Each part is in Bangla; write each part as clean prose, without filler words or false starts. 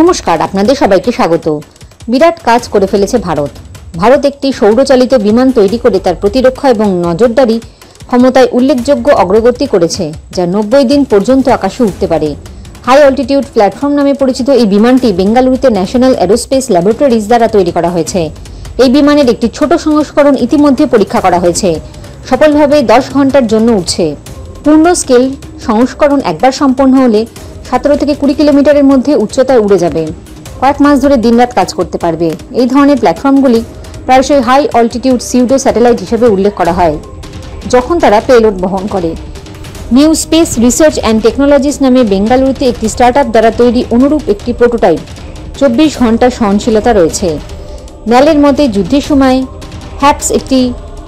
নমস্কার, আপনাদের সবাইকে স্বাগত। বিরাট কাজ করে ফেলেছে ভারত একটি সৌরচালিত বিমান তৈরি করে তার প্রতিরক্ষা এবং নজরদারি ক্ষমতায় উল্লেখযোগ্য অগ্রগতি করেছে, যা 90 দিন পর্যন্ত আকাশে উঠতে পারে। হাই অল্টিটিউড প্ল্যাটফর্ম নামে পরিচিত এই বিমানটি বেঙ্গালুরুতে ন্যাশনাল এরোস্পেস ল্যাবরেটরিজ দ্বারা তৈরি করা হয়েছে। এই বিমানের একটি ছোট সংস্করণ ইতিমধ্যে পরীক্ষা করা হয়েছে, সফলভাবে 10 ঘন্টার জন্য উঠছে। পূর্ণ স্কেল সংস্করণ একবার সম্পন্ন হলে 17 থেকে 20 কিলোমিটারের মধ্যে উচ্চতায় উড়ে যাবে। কয়েক মাস ধরে দিনরাত কাজ করতে পারবে। এই ধরনের প্ল্যাটফর্মগুলি প্রায়শই হাই অল্টিটিউড সিউডো স্যাটেলাইট হিসেবে উল্লেখ করা হয়, যখন তারা পেলোড বহন করে। New space research and technologies নামে বেঙ্গালুরুতে একটি স্টার্টআপ দ্বারা তৈরি অনুরূপ একটি প্রোটোটাইপ 24 ঘন্টা সহনশীলতা রয়েছে। ন্যালের মতে যুদ্ধের সময় হ্যাপস একটি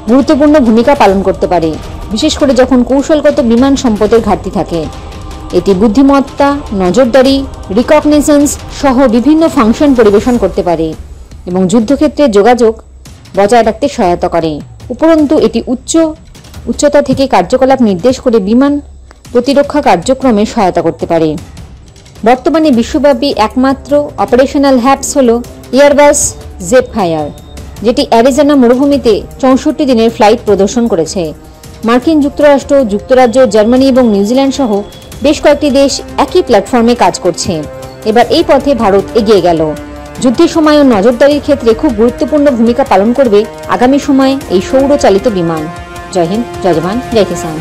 গুরুত্বপূর্ণ ভূমিকা পালন করতে পারে, বিশেষ করে যখন কৌশলগত বিমান সম্পদের ঘাটতি থাকে। এটি বুদ্ধিমত্তা, নজরদারি, রিকগনিশন্স সহ বিভিন্ন ফাংশন পরিবেশন করতে পারে এবং যুদ্ধক্ষেত্রে যোগাযোগ বজায় রাখতে সহায়তা করে। উপরন্তু এটি উচ্চতা থেকে কার্যকলাপ নির্দেশ করে বিমান প্রতিরক্ষা কার্যক্রমে সহায়তা করতে পারে। বর্তমানে বিশ্বব্যাপী একমাত্র অপারেশনাল হ্যাপস হল এয়ারবাস জেপফায়ার, যেটি অ্যারিজোনা মরুভূমিতে 64 দিনের ফ্লাইট প্রদর্শন করেছে। মার্কিন যুক্তরাষ্ট্র, যুক্তরাজ্য, জার্মানি এবং নিউজিল্যান্ড সহ বেশ কয়েকটি দেশ একই প্ল্যাটফর্মে কাজ করছে। এবার এই পথে ভারত এগিয়ে গেল। যুদ্ধের সময় ও নজরদারির ক্ষেত্রে খুব গুরুত্বপূর্ণ ভূমিকা পালন করবে আগামী সময়ে এই সৌরচালিত বিমান। জয় হিন্দ, জয় জওয়ান, জয় কিষান।